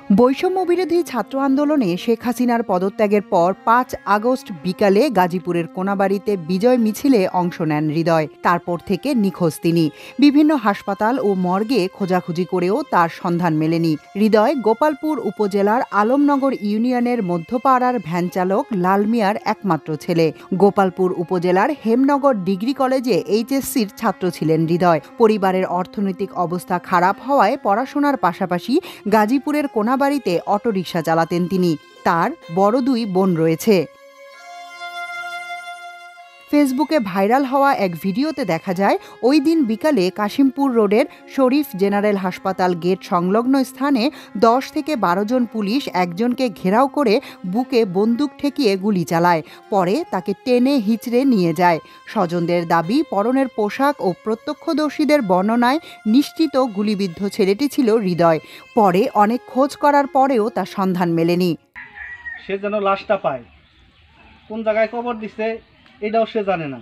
বৈষম্য বিরোধী ছাত্র আন্দোলনে শেখ হাসিনার পদত্যাগের পর ৫ আগস্ট বিকালে গাজীপুরের কোনাবাড়িতে বিজয় মিছিলে অংশ নেন হৃদয়। তারপর থেকে নিখোঁজ তিনি। বিভিন্ন হাসপাতাল ও মর্গে খোঁজাখুঁজি করেও তার সন্ধান মেলেনি। হৃদয় গোপালপুর উপজেলার আলমনগর ইউনিয়নের মধ্যপাড়ার ভ্যানচালক লাল মিয়ার একমাত্র ছেলে। গোপালপুর উপজেলার হেমনগর ডিগ্রি কলেজে এইচএসসির ছাত্র ছিলেন হৃদয়। পরিবারের অর্থনৈতিক অবস্থা খারাপ হওয়ায় পড়াশোনার পাশাপাশি গাজীপুরের বাড়িতে অটোরিকশা চালাতেন তিনি। তার বড় ২ বোন রয়েছে। ফেসবুকে ভাইরাল হওয়া এক ভিডিওতে দেখা যায় ওই দিন বিকালে কাশিমপুর রোডের শরীফ জেনারেল হাসপাতাল গেট সংলগ্ন স্থানে ১০ থেকে ১২ জন পুলিশ একজনকে ঘেরাও করে বুকে বন্দুক ঠেকিয়ে গুলি চালায়। পরে তাকে টেনে হিঁচড়ে নিয়ে যায়। স্বজনদের দাবি, পরনের পোশাক ও প্রত্যক্ষদর্শীদের বর্ণনায় নিশ্চিত গুলিবিদ্ধ ছেলেটি ছিল হৃদয়। পরে অনেক খোঁজ করার পরেও তার সন্ধান মেলেনি। সে যেন লাশটা পায়, কোন জায়গায় কবর দিছে এটাও সে জানে না,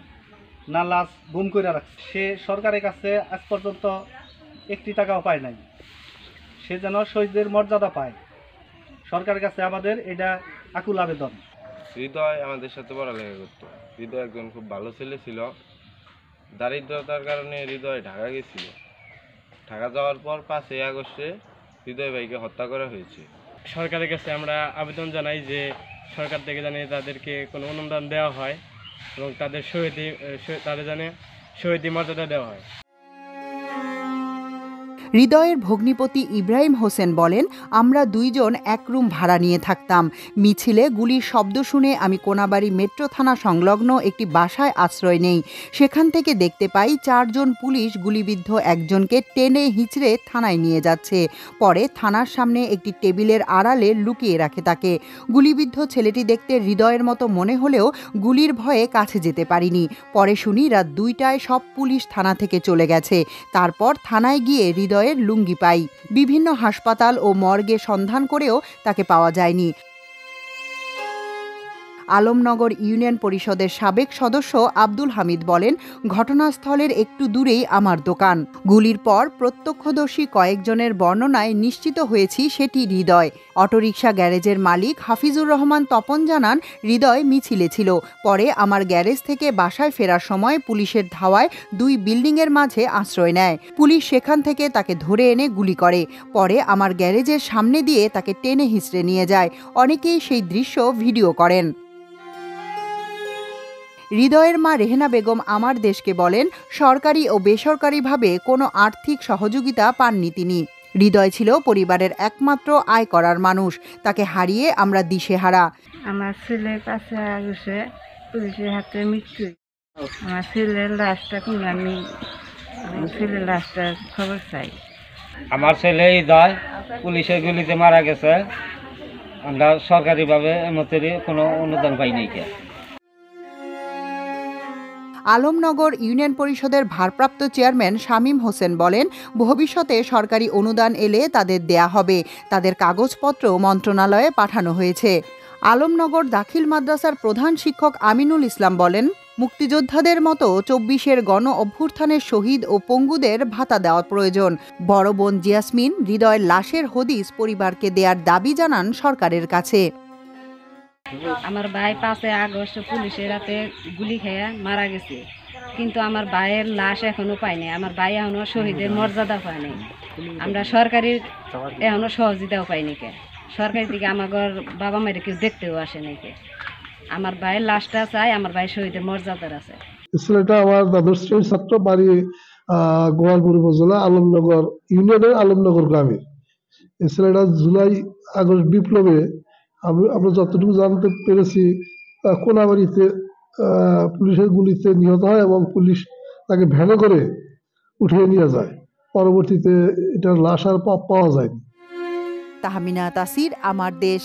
না লাশ গুম করে রাখছে। সে সরকারের কাছে আজ পর্যন্ত ১ টাকাও পায় নাই। সে যেন শহীদের মর্যাদা পায়। সরকারের কাছে আমাদের এটা আকুল আবেদন। হৃদয় আমাদের সাথে পড়ালেখা করতো। হৃদয় একজন খুব ভালো ছেলে ছিল। দারিদ্রতার কারণে হৃদয় ঢাকা গেছিল। ঢাকা যাওয়ার পর ৫ই আগস্টে হৃদয় ভাইকে হত্যা করা হয়েছে। সরকারের কাছে আমরা আবেদন জানাই যে সরকার থেকে জানি তাদেরকে কোনো অনুদান দেওয়া হয় এবং তাদের শহীদি মর্যাদা দেওয়া হয়। হৃদয়ের ভগ্নিপতি ইব্রাহিম হোসেন বলেন, আমরা ২ জন এক রুম ভাড়া নিয়ে থাকতাম। মিছিলে গুলির শব্দ শুনে আমি কোনাবাড়ি মেট্রো থানা সংলগ্ন একটি বাসায় আশ্রয় নেই। সেখান থেকে দেখতে পাই ৪ জন পুলিশ গুলিবিদ্ধ একজনকে টেনে হিঁচড়ে থানায় নিয়ে যাচ্ছে। পরে থানার সামনে একটি টেবিলের আড়ালে লুকিয়ে রাখে তাকে। গুলিবিদ্ধ ছেলেটি দেখতে হৃদয়ের মতো মনে হলেও গুলির ভয়ে কাছে যেতে পারিনি। পরে শুনি রাত ২টায় সব পুলিশ থানা থেকে চলে গেছে। তারপর থানায় গিয়ে হৃদয়ের লুঙ্গি পাই। বিভিন্ন হাসপাতাল ও মর্গে সন্ধান করেও তাকে পাওয়া যায়নি। আলমনগর ইউনিয়ন পরিষদের সাবেক সদস্য আব্দুল হামিদ বলেন, ঘটনাস্থলের একটু দূরেই আমার দোকান। গুলির পর প্রত্যক্ষদর্শী কয়েকজনের বর্ণনায় নিশ্চিত হয়েছি সেটি হৃদয়। অটোরিকশা গ্যারেজের মালিক হাফিজুর রহমান তপন জানান, হৃদয় মিছিলে ছিল। পরে আমার গ্যারেজ থেকে বাসায় ফেরার সময় পুলিশের ধাওয়ায় ২ বিল্ডিংয়ের মাঝে আশ্রয় নেয়। পুলিশ সেখান থেকে তাকে ধরে এনে গুলি করে। পরে আমার গ্যারেজের সামনে দিয়ে তাকে টেনে হিঁচড়ে নিয়ে যায়। অনেকেই সেই দৃশ্য ভিডিও করেন। হৃদয়ের মা রেহেনা বেগম আমার দেশকে বলেন, সরকারি ও বেসরকারিভাবে কোনো আর্থিক সহযোগিতা পাননি তিনি। হৃদয় ছিল পরিবারের একমাত্র আয় করার মানুষ। তাকে হারিয়ে আমরা দিশেহারা। আমার ছেলের কাছে আগেছে পুলিশের হাতে মৃত্যু। আমার ছেলের লাশটা আমি ছেলের লাশটার খবর চাই। আমার ছেলে হৃদয় পুলিশের গুলিতে মারা গেছে। আমরা সরকারিভাবে কোনো অনুদান পাইনি। আলমনগর ইউনিয়ন পরিষদের ভারপ্রাপ্ত চেয়ারম্যান শামীম হোসেন বলেন, ভবিষ্যতে সরকারি অনুদান এলে তাদের দেয়া হবে। তাদের কাগজপত্র মন্ত্রণালয়ে পাঠানো হয়েছে। আলমনগর দাখিল মাদ্রাসার প্রধান শিক্ষক আমিনুল ইসলাম বলেন, মুক্তিযোদ্ধাদের মতো ২৪-এর গণ অভ্যুত্থানের শহীদ ও পঙ্গুদের ভাতা দেওয়া প্রয়োজন। বড় বোন জিয়াসমিন হৃদয়ের লাশের হদিস পরিবারকে দেওয়ার দাবি জানান সরকারের কাছে। আমার ভাই ৫ আগস্ট পুলিশের হাতে গুলি খেয়ে মারা গেছে, কিন্তু আমার ভাইয়ের লাশ এখনো পাইনি। আমার ভাই এখনো শহীদের মর্যাদা পায়নি। আমরা সরকারের এখনো সহযোগিতাও পাইনি। সরকারি দিকে আমার বাবা মায়ের কেউ দেখতেও আসে নাকি। আমার ভাইয়ের লাশটা চাই, আমার ভাই শহীদের মর্যাদার আছে। ছেলেটা আমার দ্বাদশ শ্রেণীর ছাত্র, বাড়ি গোপালপুর উপজেলা আলমনগর ইউনিয়নের আলমনগর গ্রামের। এই ছেলেটা জুলাই আগস্ট বিপ্লবে আমরা যতটুকু জানতে পেরেছি কোনাবাড়িতে পুলিশের গুলিতে নিহত হয় এবং পুলিশ তাকে ভ্যানে করে উঠিয়ে নিয়ে যায়। পরবর্তীতে এটার লাশ আর পাওয়া যায়নি। তাহমিনা তাসির, আমার দেশ।